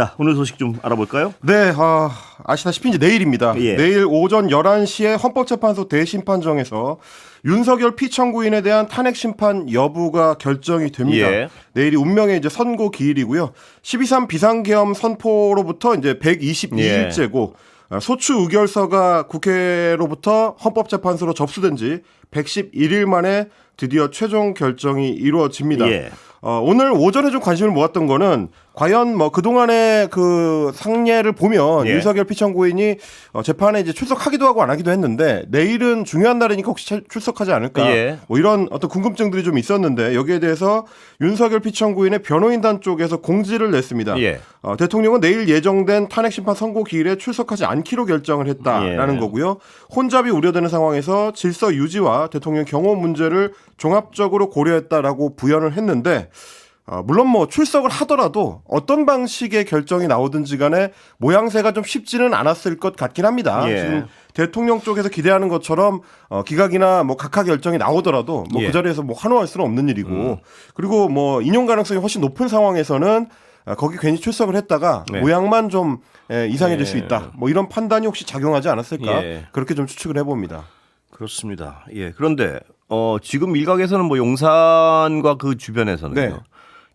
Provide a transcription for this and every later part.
자, 오늘 소식 좀 알아볼까요? 네, 아시다시피 이제 내일입니다. 예. 내일 오전 11시에 헌법재판소 대심판정에서 윤석열 피청구인에 대한 탄핵 심판 여부가 결정이 됩니다. 예. 내일이 운명의 이제 선고 기일이고요. 12.3 비상계엄 선포로부터 이제 122일째고 소추 의결서가 국회로부터 헌법재판소로 접수된 지 111일 만에 드디어 최종 결정이 이루어집니다. 예. 오늘 오전에 좀 관심을 모았던 거는 과연 뭐 그동안의 그 상례를 보면 예. 윤석열 피청구인이 재판에 이제 출석하기도 하고 안 하기도 했는데 내일은 중요한 날이니까 혹시 출석하지 않을까 예. 뭐 이런 어떤 궁금증들이 좀 있었는데 여기에 대해서 윤석열 피청구인의 변호인단 쪽에서 공지를 냈습니다. 예. 대통령은 내일 예정된 탄핵심판 선고 기일에 출석하지 않기로 결정을 했다라는 예. 거고요. 혼잡이 우려되는 상황에서 질서 유지와 대통령 경호 문제를 종합적으로 고려했다라고 부연을 했는데 물론 뭐 출석을 하더라도 어떤 방식의 결정이 나오든지 간에 모양새가 좀 쉽지는 않았을 것 같긴 합니다. 예. 지금 대통령 쪽에서 기대하는 것처럼 기각이나 뭐 각하 결정이 나오더라도 뭐 예. 그 자리에서 뭐 환호할 수는 없는 일이고 그리고 뭐 인용 가능성이 훨씬 높은 상황에서는 거기 괜히 출석을 했다가 네. 모양만 좀 이상해질 예. 수 있다. 뭐 이런 판단이 혹시 작용하지 않았을까? 예. 그렇게 좀 추측을 해봅니다. 그렇습니다. 예. 그런데 지금 일각에서는 뭐 용산과 그 주변에서는요. 네.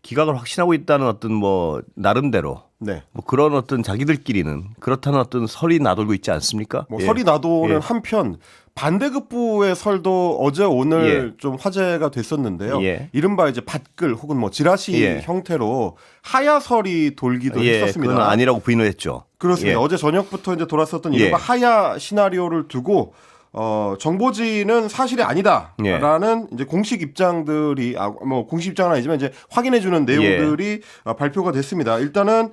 기각을 확신하고 있다는 어떤 뭐 나름대로 네. 뭐 그런 어떤 자기들끼리는 그렇다는 어떤 설이 나돌고 있지 않습니까? 뭐 예. 설이 나도는 예. 한편 반대급부의 설도 어제 오늘 좀 화제가 됐었는데요. 예. 이른바 이제 밭글 혹은 뭐 지라시 예. 형태로 하야설이 돌기도 예. 했었습니다. 그건 아니라고 부인을 했죠. 그렇습니다. 예. 어제 저녁부터 이제 돌았었던 이른바 예. 하야 시나리오를 두고 정보지는 사실이 아니다라는 예. 이제 공식 입장들이 뭐 공식 입장은 아니지만 이제 확인해주는 내용들이 발표가 됐습니다. 일단은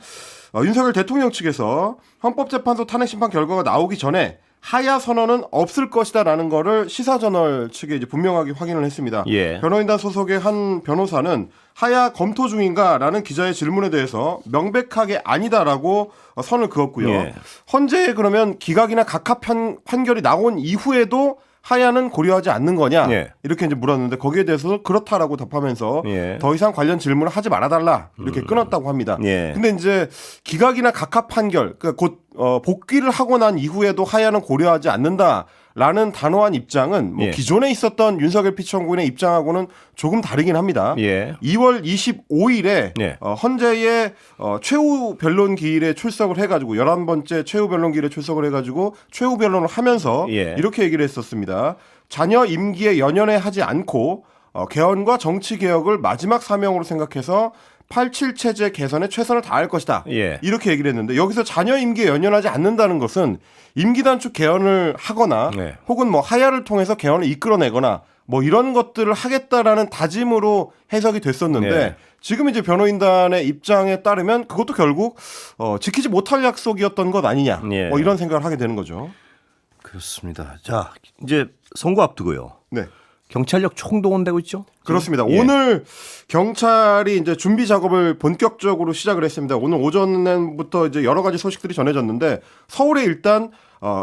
윤석열 대통령 측에서 헌법재판소 탄핵심판 결과가 나오기 전에 하야 선언은 없을 것이다라는 거를 시사저널 측에 이제 분명하게 확인을 했습니다. 예. 변호인단 소속의 한 변호사는 하야 검토 중인가라는 기자의 질문에 대해서 명백하게 아니다라고 선을 그었고요. 예. 헌재 그러면 기각이나 각하 판결이 나온 이후에도 하야는 고려하지 않는 거냐 예. 이렇게 이제 물었는데 거기에 대해서 그렇다라고 답하면서 예. 더 이상 관련 질문을 하지 말아달라 이렇게 끊었다고 합니다. 예. 근데 이제 기각이나 각하 판결 그러니까 곧 복귀를 하고 난 이후에도 하야는 고려하지 않는다라는 단호한 입장은 뭐 예. 기존에 있었던 윤석열 피청구인의 입장하고는 조금 다르긴 합니다. 예. 2월 25일에 예. 헌재의 최후 변론 기일에 출석을 해가지고 11번째 최후 변론 기일에 출석을 해가지고 최후 변론을 하면서 예. 이렇게 얘기를 했었습니다. 자녀 임기에 연연해 하지 않고 개헌과 정치 개혁을 마지막 사명으로 생각해서 87 체제 개선에 최선을 다할 것이다. 예. 이렇게 얘기를 했는데 여기서 자녀 임기에 연연하지 않는다는 것은 임기 단축 개헌을 하거나 네. 혹은 뭐 하야를 통해서 개헌을 이끌어내거나 뭐 이런 것들을 하겠다라는 다짐으로 해석이 됐었는데 네. 지금 이제 변호인단의 입장에 따르면 그것도 결국 지키지 못할 약속이었던 것 아니냐. 예. 뭐 이런 생각을 하게 되는 거죠. 그렇습니다. 자, 이제 선거 앞두고요. 네. 경찰력 총동원되고 있죠? 그렇습니다. 예. 오늘 경찰이 이제 준비 작업을 본격적으로 시작을 했습니다. 오늘 오전부터 이제 여러 가지 소식들이 전해졌는데 서울에 일단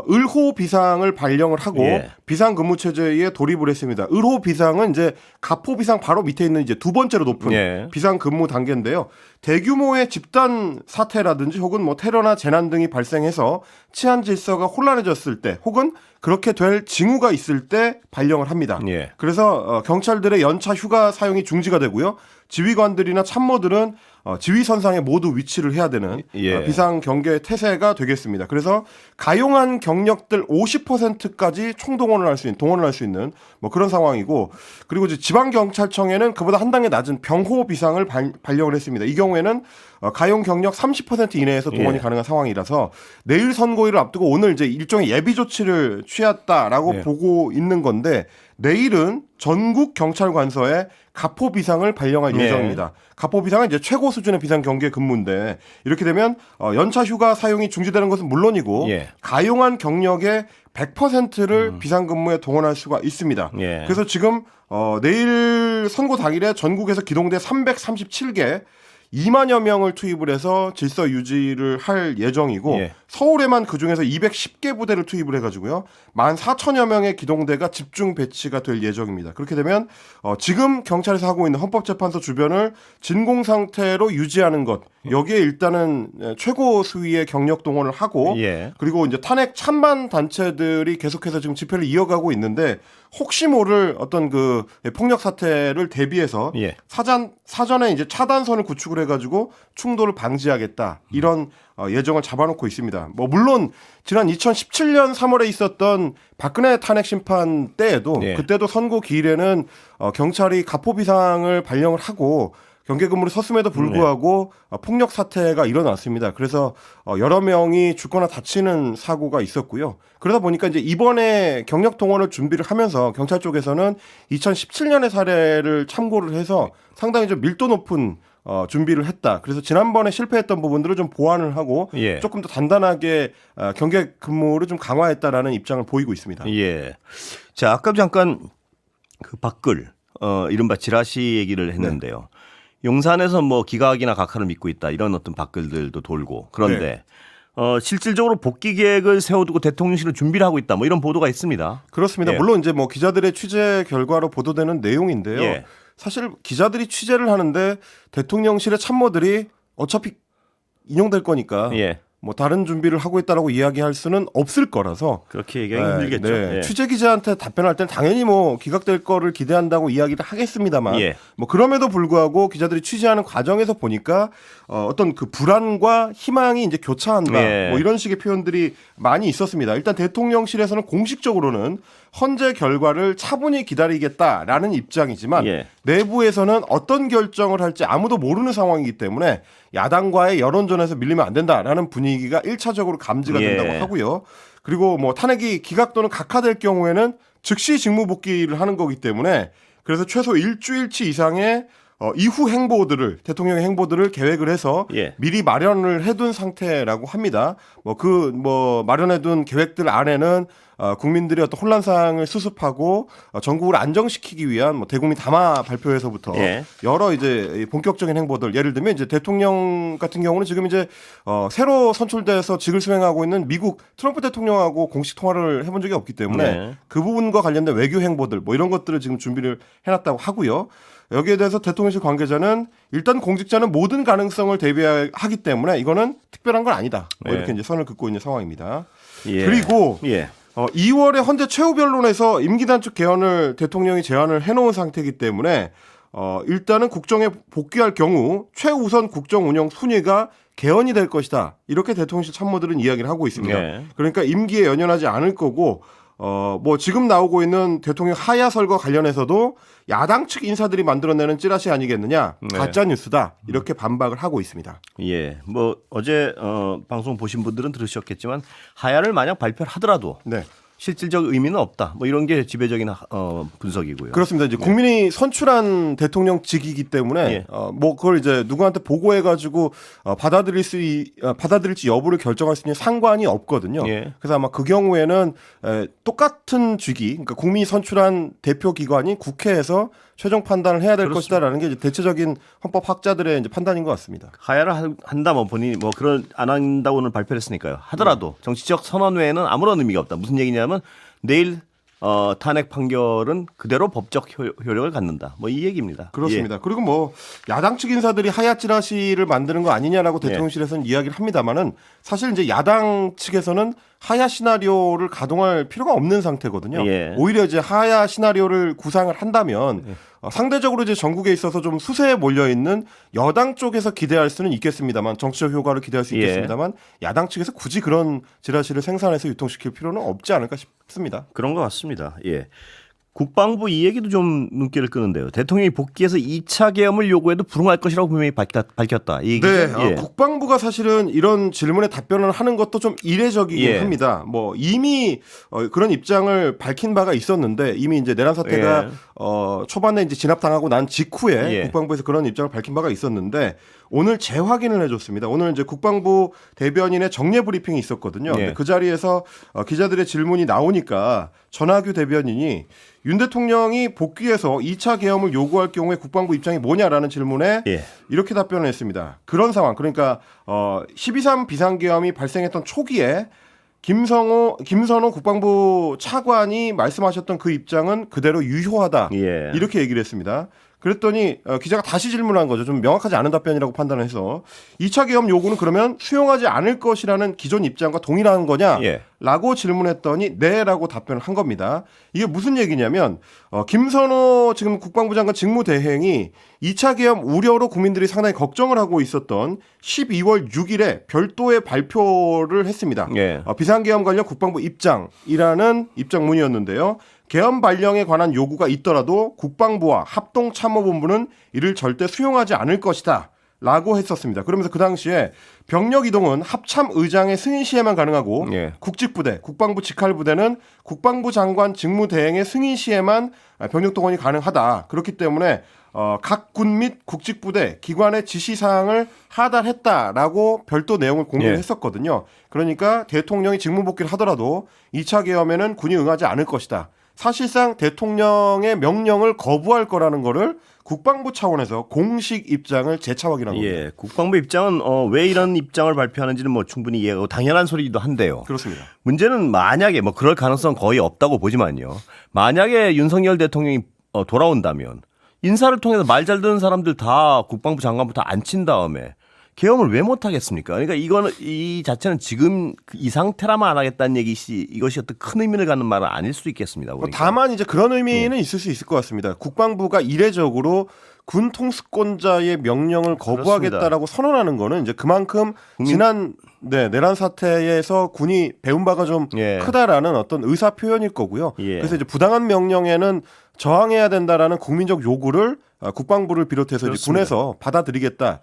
을호 비상을 발령을 하고 예. 비상 근무 체제에 돌입을 했습니다. 을호 비상은 이제 가포 비상 바로 밑에 있는 이제 두 번째로 높은 예. 비상 근무 단계인데요. 대규모의 집단 사태라든지 혹은 뭐 테러나 재난 등이 발생해서 치안 질서가 혼란해졌을 때 혹은 그렇게 될 징후가 있을 때 발령을 합니다. 예. 그래서 경찰들의 연차 휴가 사용이 중지가 되고요. 지휘관들이나 참모들은 지휘선상에 모두 위치를 해야 되는 예. 비상 경계 태세가 되겠습니다. 그래서 가용한 경력들 50%까지 총동원을 할 수 있는 동원을 할 수 있는 뭐 그런 상황이고 그리고 이제 지방 경찰청에는 그보다 한 단계 낮은 병호 비상을 발령을 했습니다. 이 경우에는 가용 경력 30% 이내에서 동원이 예. 가능한 상황이라서 내일 선고일을 앞두고 오늘 이제 일종의 예비 조치를 취했다라고 예. 보고 있는 건데 내일은 전국 경찰관서에 가포 비상을 발령할 네. 예정입니다. 가포 비상은 이제 최고 수준의 비상 경계 근무인데 이렇게 되면 연차 휴가 사용이 중지되는 것은 물론이고 예. 가용한 경력의 100%를 비상 근무에 동원할 수가 있습니다. 예. 그래서 지금 내일 선고 당일에 전국에서 기동대 337개 2만여 명을 투입을 해서 질서 유지를 할 예정이고 예. 서울에만 그중에서 210개 부대를 투입을 해가지고요. 14,000여 명의 기동대가 집중 배치가 될 예정입니다. 그렇게 되면 지금 경찰에서 하고 있는 헌법재판소 주변을 진공 상태로 유지하는 것 여기에 일단은 최고 수위의 경력 동원을 하고 예. 그리고 이제 탄핵 찬반 단체들이 계속해서 지금 집회를 이어가고 있는데 혹시 모를 어떤 그 폭력 사태를 대비해서 예. 사전에 이제 차단선을 구축을 해가지고 충돌을 방지하겠다 이런 예정을 잡아놓고 있습니다. 뭐 물론 지난 2017년 3월에 있었던 박근혜 탄핵 심판 때에도 예. 그때도 선고 기일에는 경찰이 가포 비상을 발령을 하고 경계 근무를 섰음에도 불구하고 폭력 사태가 일어났습니다. 그래서 여러 명이 죽거나 다치는 사고가 있었고요. 그러다 보니까 이제 이번에 경력 동원을 준비를 하면서 경찰 쪽에서는 2017년의 사례를 참고를 해서 상당히 좀 밀도 높은 준비를 했다. 그래서 지난번에 실패했던 부분들을 좀 보완을 하고 예. 조금 더 단단하게 경계 근무를 좀 강화했다라는 입장을 보이고 있습니다. 예. 자, 아까 잠깐 그 밖을 이른바 지라시 얘기를 했는데요. 용산에서 뭐 기각이나 각하를 믿고 있다 이런 어떤 밖글들도 돌고 그런데 실질적으로 복귀 계획을 세워두고 대통령실을 준비를 하고 있다 뭐 이런 보도가 있습니다. 그렇습니다. 예. 물론 이제 뭐 기자들의 취재 결과로 보도되는 내용인데요. 예. 사실 기자들이 취재를 하는데 대통령실의 참모들이 어차피 인용될 거니까 예. 뭐 다른 준비를 하고 있다라고 이야기할 수는 없을 거라서 그렇게 얘기하기 힘들겠죠. 네. 예. 취재 기자한테 답변할 때는 당연히 뭐 기각될 거를 기대한다고 이야기를 하겠습니다만 예. 뭐 그럼에도 불구하고 기자들이 취재하는 과정에서 보니까 어떤 그 불안과 희망이 이제 교차한다 예. 뭐 이런 식의 표현들이 많이 있었습니다. 일단 대통령실에서는 공식적으로는 헌재 결과를 차분히 기다리겠다라는 입장이지만 예. 내부에서는 어떤 결정을 할지 아무도 모르는 상황이기 때문에 야당과의 여론전에서 밀리면 안 된다라는 분위기가 1차적으로 감지가 예. 된다고 하고요. 그리고 뭐 탄핵이 기각 또는 각하될 경우에는 즉시 직무 복귀를 하는 거기 때문에 그래서 최소 일주일치 이상의 이후 행보들을 대통령의 행보들을 계획을 해서 예. 미리 마련을 해둔 상태라고 합니다. 뭐 마련해둔 계획들 안에는 국민들의 어떤 혼란상을 수습하고 전국을 안정시키기 위한 뭐 대국민 담화 발표에서부터 예. 여러 이제 본격적인 행보들 예를 들면 이제 대통령 같은 경우는 지금 이제 새로 선출돼서 직을 수행하고 있는 미국 트럼프 대통령하고 공식 통화를 해본 적이 없기 때문에 네. 그 부분과 관련된 외교 행보들 뭐 이런 것들을 지금 준비를 해놨다고 하고요. 여기에 대해서 대통령실 관계자는 일단 공직자는 모든 가능성을 대비하기 때문에 이거는 특별한 건 아니다. 뭐 네. 이렇게 이제 선을 긋고 있는 상황입니다. 예. 그리고 예. 2월에 헌재 최후변론에서 임기 단축 개헌을 대통령이 제안을 해놓은 상태이기 때문에 일단은 국정에 복귀할 경우 최우선 국정 운영 순위가 개헌이 될 것이다. 이렇게 대통령실 참모들은 이야기를 하고 있습니다. 네. 그러니까 임기에 연연하지 않을 거고 뭐 지금 나오고 있는 대통령 하야설과 관련해서도 야당 측 인사들이 만들어내는 찌라시 아니겠느냐 네. 가짜 뉴스다 이렇게 반박을 하고 있습니다. 예. 뭐 어제 방송 보신 분들은 들으셨겠지만 하야를 만약 발표를 하더라도 네. 실질적 의미는 없다. 뭐 이런 게 지배적인 분석이고요. 그렇습니다. 이제 국민이 선출한 대통령직이기 때문에 예. 뭐 그걸 이제 누구한테 보고해가지고 받아들일지 여부를 결정할 수 있는 상관이 없거든요. 예. 그래서 아마 그 경우에는 똑같은 직위, 그러니까 국민이 선출한 대표 기관이 국회에서 최종 판단을 해야 될 그렇습니다. 것이다라는 게 이제 대체적인 헌법 학자들의 이제 판단인 것 같습니다. 하야를 한다 뭐 본인이 뭐 그런 안 한다고는 발표를 했으니까요. 하더라도 정치적 선언 외에는 아무런 의미가 없다. 무슨 얘기냐면 내일 탄핵 판결은 그대로 법적 효력을 갖는다. 뭐 이 얘기입니다. 그렇습니다. 그리고 뭐 야당 측 인사들이 하야 찌라시를 만드는 거 아니냐라고 대통령실에서는 이야기를 합니다만은 사실 이제 야당 측에서는 하야 시나리오를 가동할 필요가 없는 상태거든요. 예. 오히려 이제 하야 시나리오를 구상을 한다면 상대적으로 이제 전국에 있어서 좀 수세에 몰려 있는 여당 쪽에서 기대할 수는 있겠습니다만 정치적 효과를 기대할 수 예. 있겠습니다만 야당 측에서 굳이 그런 찌라시를 생산해서 유통시킬 필요는 없지 않을까 싶습니다. 그런 것 같습니다. 예. 국방부 이 얘기도 좀 눈길을 끄는데요. 대통령이 복귀해서 2차 계엄을 요구해도 불응할 것이라고 분명히 밝혔다. 이 얘기죠? 네, 예. 국방부가 사실은 이런 질문에 답변을 하는 것도 좀 이례적이긴 예. 합니다. 뭐 이미 그런 입장을 밝힌 바가 있었는데 이미 이제 내란 사태가 예. 초반에 이제 진압당하고 난 직후에 예. 국방부에서 그런 입장을 밝힌 바가 있었는데 오늘 재확인을 해줬습니다. 오늘 이제 국방부 대변인의 정례 브리핑이 있었거든요. 예. 근데 그 자리에서 기자들의 질문이 나오니까 전하규 대변인이 윤 대통령이 복귀해서 2차 계엄을 요구할 경우에 국방부 입장이 뭐냐라는 질문에 예. 이렇게 답변을 했습니다. 그런 상황, 그러니까 12.3 비상계엄이 발생했던 초기에 김선호 국방부 차관이 말씀하셨던 그 입장은 그대로 유효하다. 예. 이렇게 얘기를 했습니다. 그랬더니 기자가 다시 질문한 거죠. 좀 명확하지 않은 답변이라고 판단해서 2차 계엄 요구는 그러면 수용하지 않을 것이라는 기존 입장과 동일한 거냐? 예. 라고 질문했더니 네라고 답변을 한 겁니다. 이게 무슨 얘기냐면 김선호 지금 국방부 장관 직무대행이 2차 계엄 우려로 국민들이 상당히 걱정을 하고 있었던 12월 6일에 별도의 발표를 했습니다. 예. 비상계엄 관련 국방부 입장이라는 입장문이었는데요. 계엄 발령에 관한 요구가 있더라도 국방부와 합동참모본부는 이를 절대 수용하지 않을 것이다 라고 했었습니다. 그러면서 그 당시에 병력 이동은 합참의장의 승인 시에만 가능하고 예. 국직부대, 국방부 직할부대는 국방부 장관 직무대행의 승인 시에만 병력 동원이 가능하다. 그렇기 때문에 각 군 및 국직부대 기관의 지시사항을 하달했다라고 별도 내용을 공개를 예. 했었거든요. 그러니까 대통령이 직무복귀를 하더라도 2차 계엄에는 군이 응하지 않을 것이다. 사실상 대통령의 명령을 거부할 거라는 거를 국방부 차원에서 공식 입장을 재차 확인한 겁니다. 예. 국방부 입장은 왜 이런 입장을 발표하는지는 뭐 충분히 이해하고 당연한 소리기도 한데요. 그렇습니다. 문제는 만약에 뭐 그럴 가능성 거의 없다고 보지만요. 만약에 윤석열 대통령이 돌아온다면 인사를 통해서 말 잘 듣는 사람들 다 국방부 장관부터 앉힌 다음에 계엄을 왜 못 하겠습니까? 그러니까 이거는 이 자체는 지금 이 상태라면 안 하겠다는 얘기시 이것이 어떤 큰 의미를 갖는 말은 아닐 수 있겠습니다. 보니까. 다만 이제 그런 의미는 있을 수 있을 것 같습니다. 국방부가 이례적으로 군 통수권자의 명령을 거부하겠다라고 선언하는 거는 이제 그만큼 지난 내란 사태에서 군이 배운 바가 좀 예. 크다라는 어떤 의사 표현일 거고요. 예. 그래서 이제 부당한 명령에는 저항해야 된다라는 국민적 요구를 국방부를 비롯해서 이제 군에서 받아들이겠다.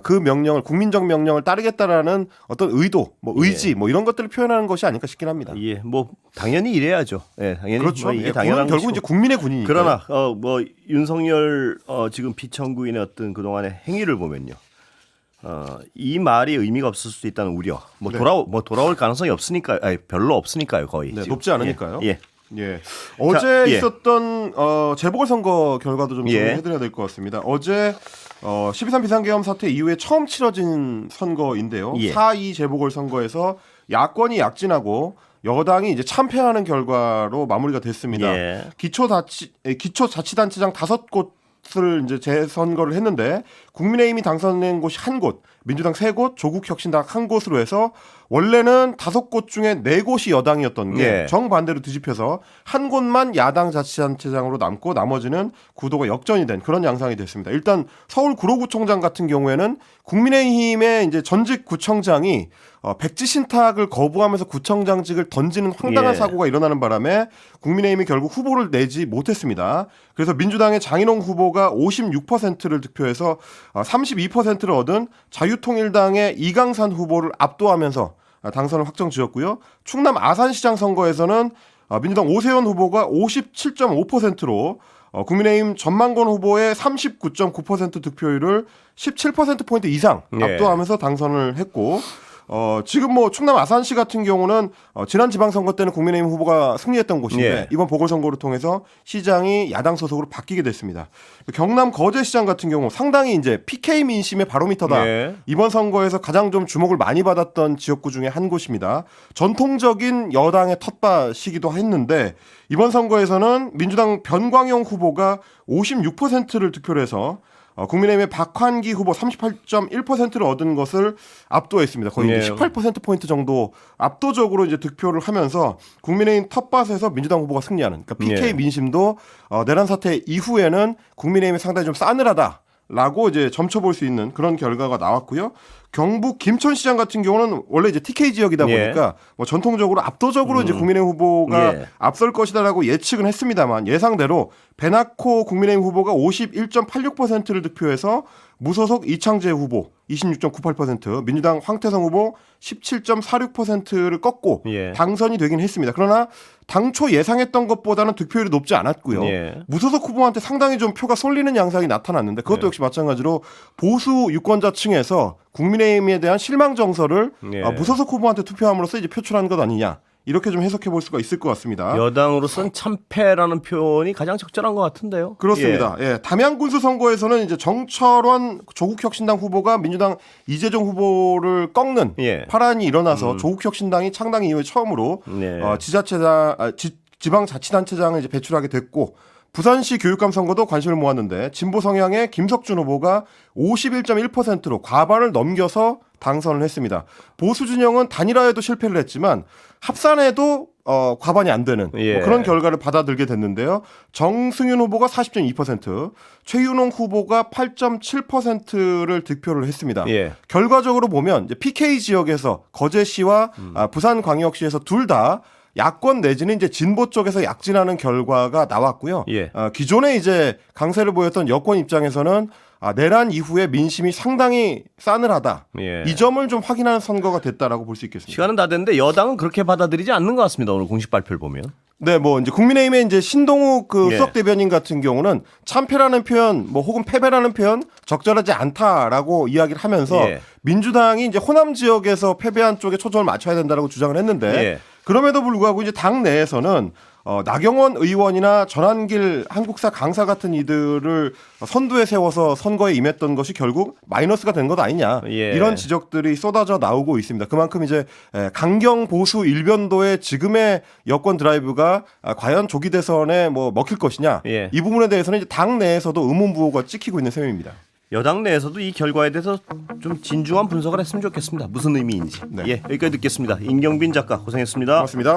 그 명령을 국민적 명령을 따르겠다라는 어떤 의도, 뭐 의지, 뭐 이런 것들을 표현하는 것이 아닐까 싶긴 합니다. 예, 뭐 당연히 이래야죠. 예, 당연히 그렇죠. 뭐 이게 예, 당연한 군은 결국 것이고. 이제 국민의 군이니까. 그러나 뭐 윤석열 지금 피청구인의 어떤 그동안의 행위를 보면요. 이 말이 의미가 없을 수 있다는 우려. 뭐 네. 돌아올 가능성이 없으니까 별로 없으니까요, 거의. 네, 지금. 높지 않으니까요. 예. 예. 어제 예. 있었던 재보궐선거 결과도 좀 예. 해드려야 될 것 같습니다. 어제 12.3 비상계엄 사태 이후에 처음 치러진 선거인데요. 예. 4.2 재보궐선거에서 야권이 약진하고 여당이 이제 참패하는 결과로 마무리가 됐습니다. 예. 기초자치단체장 5곳을 이제 재선거를 했는데 국민의힘이 당선된 곳이 1곳, 민주당 3곳, 조국혁신당 1곳으로 해서 원래는 5곳 중에 4곳이 여당이었던 게 예. 정반대로 뒤집혀서 1곳만 야당 자치단체장으로 남고 나머지는 구도가 역전이 된 그런 양상이 됐습니다. 일단 서울 구로구청장 같은 경우에는 국민의힘의 이제 전직 구청장이 백지 신탁을 거부하면서 구청장직을 던지는 황당한 예. 사고가 일어나는 바람에 국민의힘이 결국 후보를 내지 못했습니다. 그래서 민주당의 장인홍 후보가 56%를 득표해서 32%를 얻은 자유통일당의 이강산 후보를 압도하면서 당선을 확정지었고요. 충남 아산시장 선거에서는 민주당 오세훈 후보가 57.5%로 국민의힘 전만권 후보의 39.9% 득표율을 17%포인트 이상 예. 압도하면서 당선을 했고 지금 뭐 충남 아산시 같은 경우는 지난 지방선거 때는 국민의힘 후보가 승리했던 곳인데 예. 이번 보궐선거를 통해서 시장이 야당 소속으로 바뀌게 됐습니다. 경남 거제시장 같은 경우 상당히 이제 PK 민심의 바로미터다. 예. 이번 선거에서 가장 좀 주목을 많이 받았던 지역구 중에 한 곳입니다. 전통적인 여당의 텃밭이기도 했는데 이번 선거에서는 민주당 변광용 후보가 56%를 득표를 해서 국민의힘의 박환기 후보 38.1%를 얻은 것을 압도했습니다. 거의 네. 18%포인트 정도 압도적으로 이제 득표를 하면서 국민의힘 텃밭에서 민주당 후보가 승리하는 그러니까 PK 네. 민심도 내란 사태 이후에는 국민의힘이 상당히 좀 싸늘하다. 라고 이제 점쳐볼 수 있는 그런 결과가 나왔고요. 경북 김천시장 같은 경우는 원래 이제 TK 지역이다 예. 보니까 뭐 전통적으로 압도적으로 이제 국민의힘 후보가 예. 앞설 것이다라고 예측은 했습니다만 예상대로 배나코 국민의힘 후보가 51.86%를 득표해서 무소속 이창재 후보 26.98%, 민주당 황태성 후보 17.46%를 꺾고 예. 당선이 되긴 했습니다. 그러나 당초 예상했던 것보다는 득표율이 높지 않았고요. 예. 무소속 후보한테 상당히 좀 표가 쏠리는 양상이 나타났는데 그것도 역시 마찬가지로 보수 유권자층에서 국민의힘에 대한 실망 정서를 예. 무소속 후보한테 투표함으로써 이제 표출한 것 아니냐. 이렇게 좀 해석해 볼 수가 있을 것 같습니다. 여당으로서는 참패라는 표현이 가장 적절한 것 같은데요. 그렇습니다. 예. 담양군수 선거에서는 이제 정철원 조국혁신당 후보가 민주당 이재정 후보를 꺾는 예. 파란이 일어나서 조국혁신당이 창당 이후에 처음으로 네. 지방자치단체장을 이제 배출하게 됐고 부산시 교육감 선거도 관심을 모았는데 진보 성향의 김석준 후보가 51.1%로 과반을 넘겨서 당선을 했습니다. 보수 진영은 단일화에도 실패를 했지만 합산에도 과반이 안 되는 뭐 그런 결과를 받아들게 됐는데요. 정승윤 후보가 40.2%, 최윤홍 후보가 8.7%를 득표를 했습니다. 결과적으로 보면 이제 PK 지역에서 거제시와 부산광역시에서 둘 다 야권 내지는 이제 진보 쪽에서 약진하는 결과가 나왔고요. 기존에 이제 강세를 보였던 여권 입장에서는 내란 이후에 민심이 상당히 싸늘하다. 이 점을 좀 확인하는 선거가 됐다라고 볼 수 있겠습니다. 시간은 다 됐는데 여당은 그렇게 받아들이지 않는 것 같습니다. 오늘 공식 발표를 보면. 네, 뭐 이제 국민의힘의 이제 신동욱 수석 대변인 같은 경우는 참패라는 표현, 뭐 혹은 패배라는 표현 적절하지 않다라고 이야기를 하면서 민주당이 이제 호남 지역에서 패배한 쪽에 초점을 맞춰야 된다라고 주장을 했는데 그럼에도 불구하고 이제 당 내에서는 나경원 의원이나 전한길 한국사 강사 같은 이들을 선두에 세워서 선거에 임했던 것이 결국 마이너스가 된 것 아니냐 이런 지적들이 쏟아져 나오고 있습니다. 그만큼 이제 강경 보수 일변도의 지금의 여권 드라이브가 과연 조기 대선에 뭐 먹힐 것이냐 이 부분에 대해서는 이제 당 내에서도 의문부호가 찍히고 있는 셈입니다. 여당 내에서도 이 결과에 대해서 좀 진중한 분석을 했으면 좋겠습니다. 무슨 의미인지. 여기까지 듣겠습니다. 임경빈 작가 고생했습니다. 고맙습니다.